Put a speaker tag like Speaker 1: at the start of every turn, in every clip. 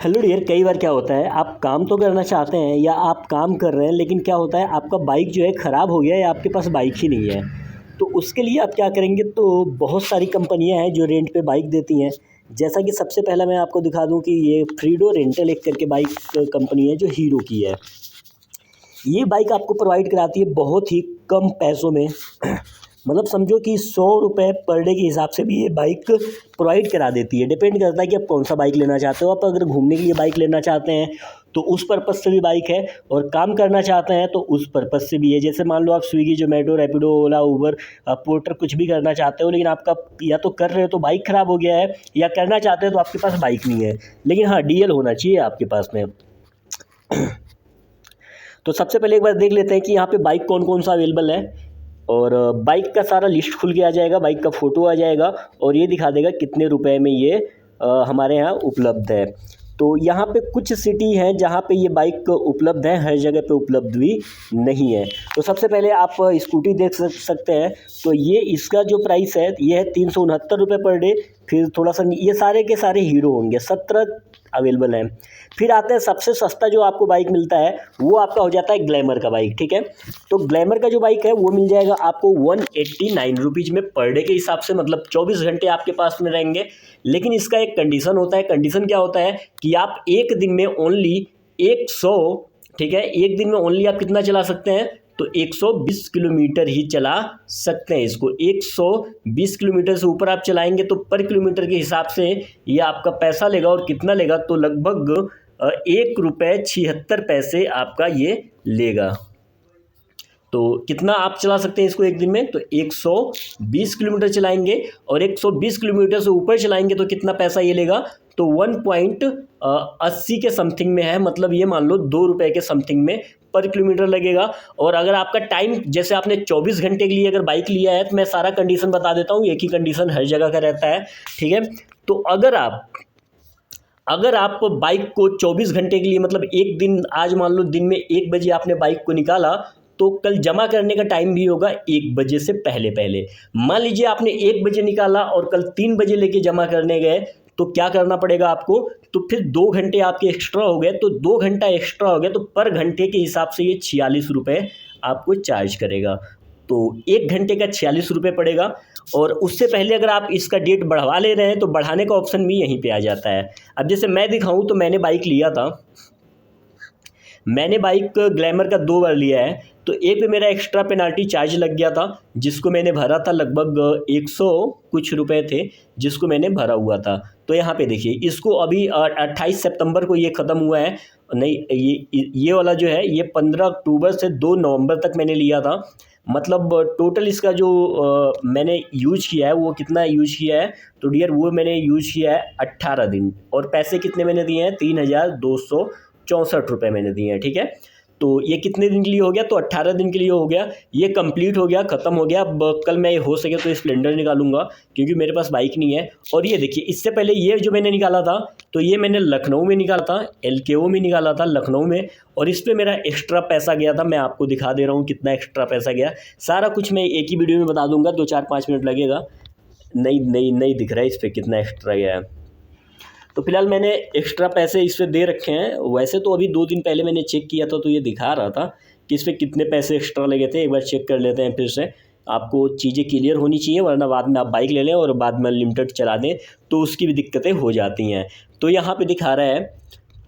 Speaker 1: Hello dear, कई बार क्या होता है आप काम तो करना चाहते हैं या आप काम कर रहे हैं, लेकिन क्या होता है आपका बाइक जो है ख़राब हो गया या आपके पास बाइक ही नहीं है। तो उसके लिए आप क्या करेंगे, तो बहुत सारी कंपनियां हैं जो रेंट पे बाइक देती हैं। जैसा कि सबसे पहला मैं आपको दिखा दूं कि ये फ्रीडो रेंटल एक करके बाइक कंपनी है जो हीरो की है। ये बाइक आपको प्रोवाइड कराती है बहुत ही कम पैसों में मतलब समझो कि 100 रुपये पर डे के हिसाब से भी ये बाइक प्रोवाइड करा देती है। डिपेंड करता है कि आप कौन सा बाइक लेना चाहते हो। आप अगर घूमने के लिए बाइक लेना चाहते हैं तो उस पर्पज़ से भी बाइक है, और काम करना चाहते हैं तो उस पर्पज़ से भी है। जैसे मान लो आप स्विगी, जोमेटो, रैपिडो, ओला, उबर, पोर्टर कुछ भी करना चाहते हो, लेकिन आपका या तो कर रहे हो तो बाइक ख़राब हो गया है, या करना चाहते हो तो आपके पास बाइक नहीं है, लेकिन हाँ डीएल होना चाहिए आपके पास में। तो सबसे पहले एक बार देख लेते हैं कि यहाँ पे बाइक कौन कौन सा अवेलेबल है। और बाइक का सारा लिस्ट खुल के आ जाएगा, बाइक का फ़ोटो आ जाएगा और ये दिखा देगा कितने रुपए में ये हमारे यहाँ उपलब्ध है। तो यहाँ पे कुछ सिटी हैं जहाँ पे ये बाइक उपलब्ध है, हर जगह पे उपलब्ध भी नहीं है। तो सबसे पहले आप स्कूटी देख सकते हैं। तो ये इसका जो प्राइस है ये है 369 रुपये पर डे। फिर थोड़ा सा ये सारे के सारे हीरो होंगे, 17 अवेलेबल हैं। फिर आते हैं सबसे सस्ता जो आपको बाइक मिलता है वो आपका हो जाता है ग्लैमर का बाइक, ठीक है। तो ग्लैमर का जो बाइक है वो मिल जाएगा आपको 189 रुपीज़ में पर डे के हिसाब से, मतलब 24 घंटे आपके पास में रहेंगे। लेकिन इसका एक कंडीशन होता है। कंडीशन क्या होता है कि आप एक दिन में ओनली 100, ठीक है, एक दिन में ओनली आप कितना चला सकते हैं, तो 120 किलोमीटर ही चला सकते हैं इसको। 120 किलोमीटर से ऊपर आप चलाएंगे तो पर किलोमीटर के हिसाब से ये आपका पैसा लेगा। और कितना लेगा, तो लगभग 1 रुपये 76 पैसे आपका ये लेगा। तो कितना आप चला सकते हैं इसको एक दिन में, तो 120 किलोमीटर चलाएंगे और 120 किलोमीटर से ऊपर चलाएंगे तो कितना पैसा ये लेगा, तो 1.80 के समथिंग में है। मतलब ये मान लो 2 रुपये के समथिंग में पर किलोमीटर लगेगा। और अगर आपका टाइम, जैसे आपने 24 घंटे के लिए अगर बाइक लिया है, तो मैं सारा कंडीशन बता देता हूँ, एक ही कंडीशन हर जगह का रहता है, ठीक है। तो अगर आप बाइक को 24 घंटे के लिए, मतलब एक दिन, आज मान लो दिन में 1 बजे आपने बाइक को निकाला, तो कल जमा करने का टाइम भी होगा 1 बजे से पहले पहले। मान लीजिए आपने 1 बजे निकाला और कल 3 बजे लेके जमा करने गए, तो क्या करना पड़ेगा आपको, तो फिर 2 घंटे आपके एक्स्ट्रा हो गए। तो 2 घंटा एक्स्ट्रा हो गया, तो पर घंटे के हिसाब से ये 46 रुपये आपको चार्ज करेगा। तो 1 घंटे का 46 रुपये पड़ेगा। और उससे पहले अगर आप इसका डेट बढ़वा ले रहे हैं तो बढ़ाने का ऑप्शन भी यहीं पे आ जाता है। अब जैसे मैं दिखाऊं तो मैंने बाइक लिया था, मैंने बाइक ग्लैमर का 2 बार लिया है। तो एक पे मेरा एक्स्ट्रा पेनाल्टी चार्ज लग गया था, जिसको मैंने भरा था, लगभग 100 कुछ रुपए थे जिसको मैंने भरा हुआ था। तो यहाँ पे देखिए, इसको अभी 28 सितंबर को ये ख़त्म हुआ है। नहीं, ये वाला जो है ये 15 अक्टूबर से 2 नवंबर तक मैंने लिया था। मतलब टोटल इसका जो मैंने यूज किया है वो कितना यूज किया है, तो डियर वो मैंने यूज किया है 18 दिन। और पैसे कितने मैंने दिए हैं, 3264 रुपये मैंने दिए हैं, ठीक है। तो ये कितने दिन के लिए हो गया, तो 18 दिन के लिए हो गया। ये कंप्लीट हो गया, ख़त्म हो गया। अब कल मैं हो सके तो स्प्लेंडर निकालूंगा, क्योंकि मेरे पास बाइक नहीं है। और ये देखिए, इससे पहले ये जो मैंने निकाला था, तो ये मैंने लखनऊ में निकाला था, LKO में निकाला था, लखनऊ में। और इस पर मेरा एक्स्ट्रा पैसा गया था, मैं आपको दिखा दे रहा हूँ कितना एक्स्ट्रा पैसा गया। सारा कुछ मैं एक ही वीडियो में बता दूंगा, 2-4-5 मिनट लगेगा। नहीं दिख रहा है इस पर कितना एक्स्ट्रा गया है। तो फिलहाल मैंने एक्स्ट्रा पैसे इस पर दे रखे हैं। वैसे तो अभी 2 दिन पहले मैंने चेक किया था, तो ये दिखा रहा था कि इस पर कितने पैसे एक्स्ट्रा लगे थे। एक बार चेक कर लेते हैं फिर से, आपको चीज़ें क्लियर होनी चाहिए, वरना बाद में आप बाइक ले लें और बाद में लिमिटेड चला दें तो उसकी भी दिक्कतें हो जाती हैं। तो यहाँ पे दिखा रहा है,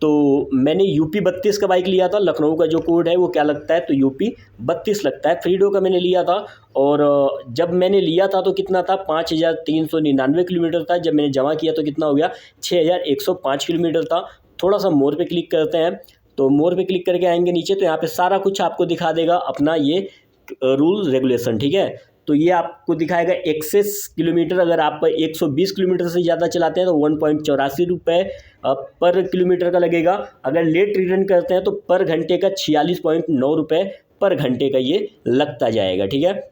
Speaker 1: तो मैंने UP 32 का बाइक लिया था। लखनऊ का जो कोड है वो क्या लगता है, तो UP 32 लगता है। फ्रीडो का मैंने लिया था, और जब मैंने लिया था तो कितना था, 5399 किलोमीटर था। जब मैंने जमा किया तो कितना हो गया, 6105 किलोमीटर था। थोड़ा सा मोर पे क्लिक करते हैं, तो मोर पे क्लिक करके आएंगे नीचे, तो यहाँ पे सारा कुछ आपको दिखा देगा अपना ये रूल रेगुलेशन, ठीक है। तो ये आपको दिखाएगा एक्सेस किलोमीटर। अगर आप 120 किलोमीटर से ज़्यादा चलाते हैं तो 1.84 रुपये पर किलोमीटर का लगेगा। अगर लेट रिटर्न करते हैं तो पर घंटे का 46.9 रुपये पर घंटे का ये लगता जाएगा, ठीक है।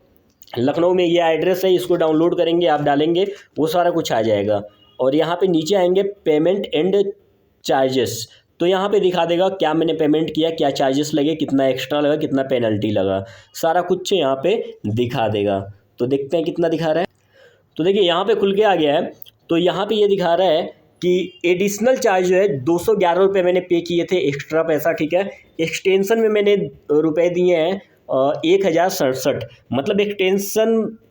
Speaker 1: लखनऊ में ये एड्रेस है, इसको डाउनलोड करेंगे, आप डालेंगे, वो सारा कुछ आ जाएगा। और यहाँ पे नीचे आएंगे पेमेंट एंड चार्जेस, तो यहाँ पे दिखा देगा क्या मैंने पेमेंट किया, क्या चार्जेस लगे, कितना एक्स्ट्रा लगा, कितना पेनल्टी लगा, सारा कुछ यहाँ पे दिखा देगा। तो देखते हैं कितना दिखा रहा है। तो देखिए यहाँ पे खुल के आ गया है। तो यहाँ पे ये दिखा रहा है कि एडिशनल चार्ज जो है 211 रुपये मैंने पे किए थे एक्स्ट्रा पैसा, ठीक है। एक्सटेंशन में मैंने रुपए दिए हैं 1067। मतलब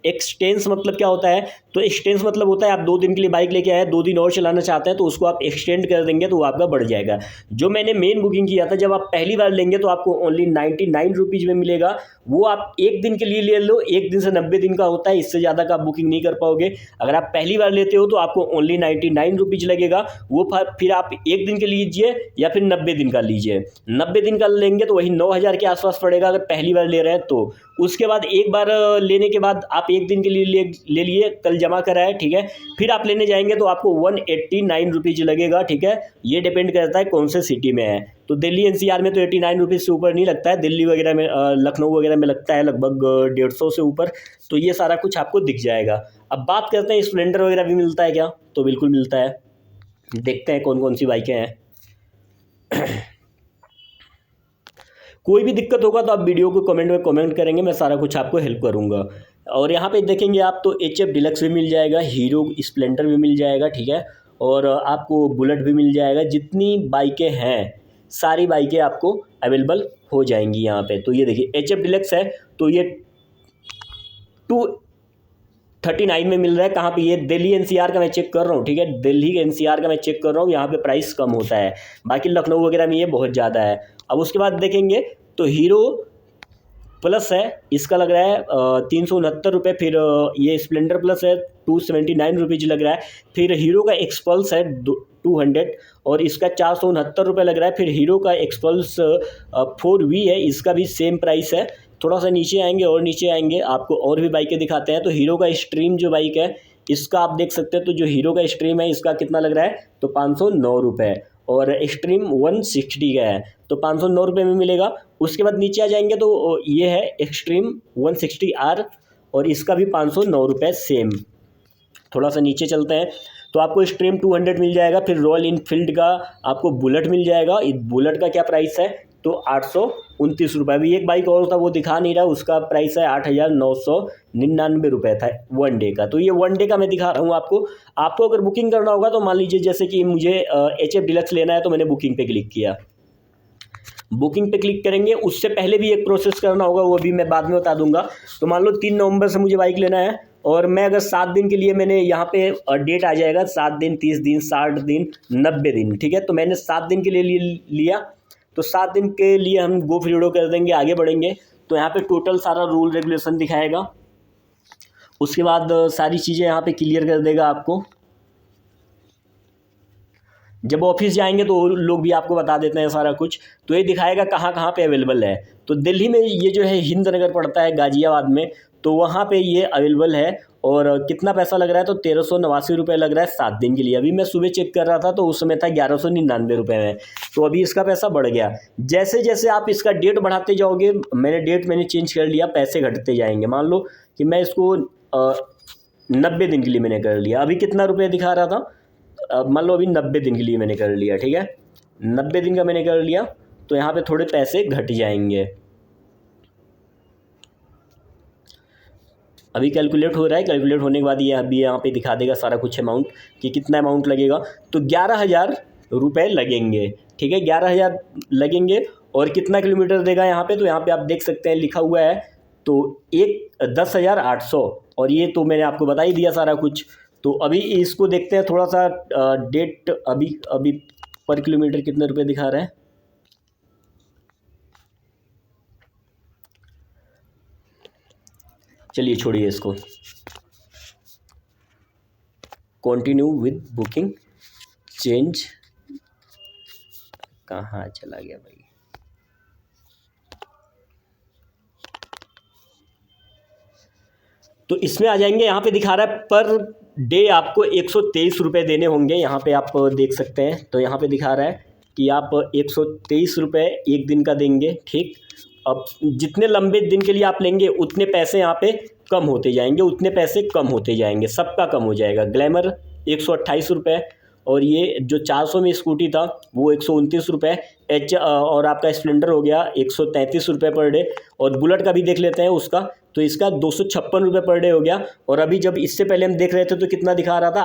Speaker 1: एक्सटेंस मतलब क्या होता है, तो एक्सटेंस मतलब होता है आप 2 दिन के लिए बाइक लेके आए, 2 दिन और चलाना चाहते हैं तो उसको आप एक्सटेंड कर देंगे तो वो आपका बढ़ जाएगा। जो मैंने मेन बुकिंग किया था, जब आप पहली बार लेंगे तो आपको ओनली 99 रुपीज़ में मिलेगा। वो आप एक दिन के लिए ले लो, एक दिन से 90 दिन का होता है, इससे ज़्यादा का आप बुकिंग नहीं कर पाओगे। अगर आप पहली बार लेते हो तो आपको ओनली 99 रुपीज़ लगेगा। वो फिर आप एक दिन के लीजिए या फिर 90 दिन का लीजिए। 90 दिन का लेंगे तो वही 9000 के आसपास पड़ेगा अगर पहली बार ले रहे हैं तो। उसके बाद एक बार लेने के बाद आप एक दिन के लिए ले लिए, कल जमा कराए, ठीक है। फिर आप लेने जाएंगे तो आपको 189 रुपीज़ लगेगा, ठीक है। ये डिपेंड करता है कौन से सिटी में है। तो दिल्ली एनसीआर में तो 89 रुपीज़ से ऊपर नहीं लगता है, दिल्ली वगैरह में लखनऊ वगैरह में लगता है लगभग 150 से ऊपर। तो ये सारा कुछ आपको दिख जाएगा। अब बात करते हैं स्प्लेंडर वगैरह भी मिलता है क्या, तो बिल्कुल मिलता है। देखते हैं कौन कौन सी बाइकें हैं। कोई भी दिक्कत होगा तो आप वीडियो को कमेंट में कमेंट करेंगे, मैं सारा कुछ आपको हेल्प करूंगा। और यहाँ पे देखेंगे आप तो HF डिलक्स भी मिल जाएगा, हीरो स्प्लेंडर भी मिल जाएगा, ठीक है। और आपको बुलेट भी मिल जाएगा। जितनी बाइकें हैं सारी बाइकें आपको अवेलेबल हो जाएंगी यहाँ पे। तो ये देखिए HF डिलक्स है तो ये 239 में मिल रहा है। कहाँ पे, ये दिल्ली NCR का मैं चेक कर रहा हूँ, ठीक है। दिल्ली NCR का मैं चेक कर रहा हूँ, यहाँ पे प्राइस कम होता है। बाकी लखनऊ वगैरह में ये बहुत ज़्यादा है। अब उसके बाद देखेंगे तो हीरो प्लस है, इसका लग रहा है 369 रुपये। फिर ये स्प्लेंडर प्लस है 279 रुपीज़ लग रहा है। फिर हीरो का एक्सपल्स है 200 और इसका 469 रुपये लग रहा है। फिर हीरो का एक्सपल्स 4V है, इसका भी सेम प्राइस है। थोड़ा सा नीचे आएंगे और नीचे आएंगे आपको और भी बाइकें दिखाते हैं। तो हीरो का स्ट्रीम जो बाइक है इसका आप देख सकते हैं, तो जो हीरो का स्ट्रीम है इसका कितना लग रहा है, तो 509 रुपये। और एक्सट्रीम 160 का है तो 509 रुपये में मिलेगा। उसके बाद नीचे आ जाएंगे तो ये है एक्सट्रीम 160R और इसका भी 509 रुपये सेम। थोड़ा सा नीचे चलते हैं तो आपको एक्सट्रीम 200 मिल जाएगा। फिर रॉयल इनफील्ड का आपको बुलेट मिल जाएगा। इस बुलेट का क्या प्राइस है, तो 829 रुपये। अभी एक बाइक और था वो दिखा नहीं रहा, उसका प्राइस है 8,999 रुपये था 1 डे का। तो ये 1 डे का मैं दिखा रहा हूँ आपको। आपको अगर बुकिंग करना होगा तो मान लीजिए जैसे कि मुझे HF डिलक्स लेना है तो मैंने बुकिंग पे क्लिक किया। बुकिंग पे क्लिक करेंगे, उससे पहले भी एक प्रोसेस करना होगा, वो भी मैं बाद में बता दूंगा। तो मान लो 3 नवंबर से मुझे बाइक लेना है और मैं अगर 7 दिन के लिए, मैंने यहाँ पे डेट आ जाएगा 7 दिन, 30 दिन, 60 दिन, 90 दिन, ठीक है। तो मैंने 7 दिन के लिए लिया तो 7 दिन के लिए हम गो फ्रीडो कर देंगे, आगे बढ़ेंगे। तो यहाँ पे टोटल सारा रूल रेगुलेशन दिखाएगा। उसके बाद सारी चीज़ें यहाँ पे क्लियर कर देगा आपको। जब ऑफिस जाएंगे तो लोग भी आपको बता देते हैं सारा कुछ। तो ये दिखाएगा कहाँ कहाँ पे अवेलेबल है। तो दिल्ली में ये जो है हिंद नगर पड़ता है गाज़ियाबाद में, तो वहाँ पे ये अवेलेबल है। और कितना पैसा लग रहा है, तो 1389 रुपये लग रहा है 7 दिन के लिए। अभी मैं सुबह चेक कर रहा था तो उस समय था 1199 रुपये में। तो अभी इसका पैसा बढ़ गया। जैसे जैसे आप इसका डेट बढ़ाते जाओगे, मैंने चेंज कर लिया, पैसे घटते जाएंगे। मान लो कि मैं इसको 90 दिन के लिए मैंने कर लिया, अभी कितना रुपये दिखा रहा था, मान लो अभी 90 दिन के लिए मैंने कर लिया, ठीक है। 90 दिन का मैंने कर लिया तो यहाँ पे थोड़े पैसे घट जाएंगे। अभी कैलकुलेट हो रहा है, कैलकुलेट होने के बाद ये अभी यहाँ पे दिखा देगा सारा कुछ अमाउंट कि कितना अमाउंट लगेगा। तो 11,000 रुपये लगेंगे, ठीक है। 11,000 लगेंगे और कितना किलोमीटर देगा यहाँ पे, तो यहाँ पे आप देख सकते हैं लिखा हुआ है तो 10,800। और ये तो मैंने आपको बता ही दिया सारा कुछ। तो अभी इसको देखते हैं थोड़ा सा डेट, अभी पर किलोमीटर कितने रुपए दिखा रहा है। चलिए छोड़िए इसको, कंटिन्यू विद बुकिंग, चेंज, कहाँ चला गया भाई। तो इसमें आ जाएंगे, यहाँ पे दिखा रहा है पर डे आपको 123 रुपये देने होंगे। यहाँ पे आप देख सकते हैं, तो यहाँ पे दिखा रहा है कि आप 123 रुपये एक दिन का देंगे, ठीक। अब जितने लंबे दिन के लिए आप लेंगे उतने पैसे यहाँ पे कम होते जाएंगे, उतने पैसे कम होते जाएंगे, सबका कम हो जाएगा। ग्लैमर 128 रुपये और ये जो 400 में स्कूटी था वो 129 रुपये। और आपका स्प्लेंडर हो गया 133 रुपये पर डे। और बुलेट का भी देख लेते हैं उसका, तो इसका 256 रुपये पर डे हो गया। और अभी जब इससे पहले हम देख रहे थे तो कितना दिखा रहा था,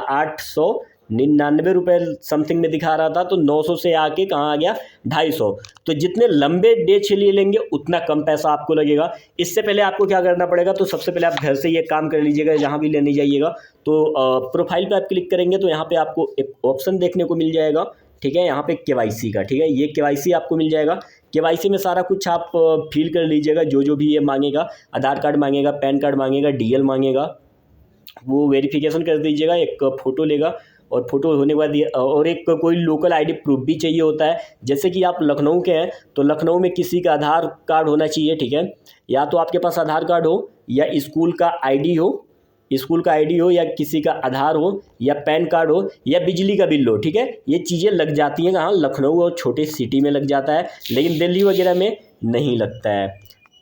Speaker 1: ₹99 समथिंग में दिखा रहा था, तो 900 से आके कहाँ आ गया 250। तो जितने लंबे डेज के लिए लेंगे उतना कम पैसा आपको लगेगा। इससे पहले आपको क्या करना पड़ेगा, तो सबसे पहले आप घर से ये काम कर लीजिएगा। जहाँ भी लेने जाइएगा तो प्रोफाइल पे आप क्लिक करेंगे तो यहाँ पे आपको एक ऑप्शन देखने को मिल जाएगा, ठीक है, यहाँ पे केवाईसी का, ठीक है, ये केवाईसी आपको मिल जाएगा। केवाईसी में सारा कुछ आप फिल कर लीजिएगा, जो जो भी ये मांगेगा, आधार कार्ड मांगेगा, पैन कार्ड मांगेगा, डीएल मांगेगा, वो वेरिफिकेशन कर दीजिएगा। एक फ़ोटो लेगा और फोटो होने के बाद ये और एक कोई लोकल आईडी प्रूफ भी चाहिए होता है। जैसे कि आप लखनऊ के हैं तो लखनऊ में किसी का आधार कार्ड होना चाहिए, ठीक है, या तो आपके पास आधार कार्ड हो या स्कूल का आईडी हो, या किसी का आधार हो या पैन कार्ड हो या बिजली का बिल हो, ठीक है। ये चीज़ें लग जाती हैं कहाँ, लखनऊ और छोटे सिटी में लग जाता है, लेकिन दिल्ली वगैरह में नहीं लगता है।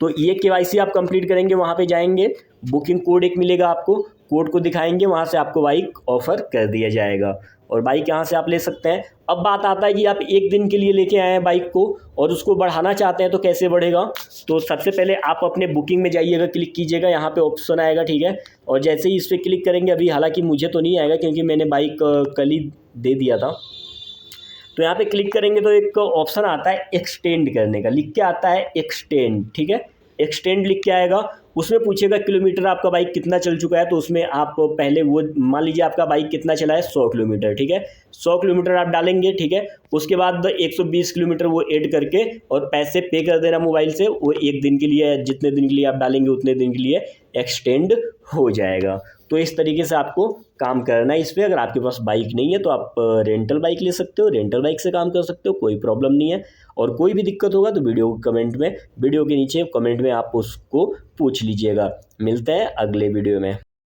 Speaker 1: तो ये केवाईसी आप कंप्लीट करेंगे, वहाँ पे जाएंगे, बुकिंग कोड एक मिलेगा आपको, कोड को दिखाएंगे, वहाँ से आपको बाइक ऑफ़र कर दिया जाएगा और बाइक यहाँ से आप ले सकते हैं। अब बात आता है कि आप एक दिन के लिए लेके आए हैं बाइक को और उसको बढ़ाना चाहते हैं तो कैसे बढ़ेगा। तो सबसे पहले आप अपने बुकिंग में जाइएगा, क्लिक कीजिएगा, यहाँ पे ऑप्शन आएगा, ठीक है, और जैसे ही इस पर क्लिक करेंगे, अभी हालांकि मुझे तो नहीं आएगा क्योंकि मैंने बाइक कल ही दे दिया था। तो यहाँ पे क्लिक करेंगे तो एक ऑप्शन आता है एक्सटेंड करने का, लिख के आता है एक्सटेंड, ठीक है, एक्सटेंड लिख के आएगा। उसमें पूछेगा किलोमीटर आपका बाइक कितना चल चुका है, तो उसमें आप पहले वो मान लीजिए आपका बाइक कितना चला है 100 किलोमीटर, ठीक है, 100 किलोमीटर आप डालेंगे, ठीक है। उसके बाद 120 किलोमीटर वो ऐड करके और पैसे पे कर देना मोबाइल से, वो एक दिन के लिए, जितने दिन के लिए आप डालेंगे उतने दिन के लिए एक्सटेंड हो जाएगा। तो इस तरीके से आपको काम करना है इस पर। अगर आपके पास बाइक नहीं है तो आप रेंटल बाइक ले सकते हो, रेंटल बाइक से काम कर सकते हो, कोई प्रॉब्लम नहीं है। और कोई भी दिक्कत होगा तो वीडियो के नीचे कमेंट में आप उसको पूछ लीजिएगा। मिलते हैं अगले वीडियो में।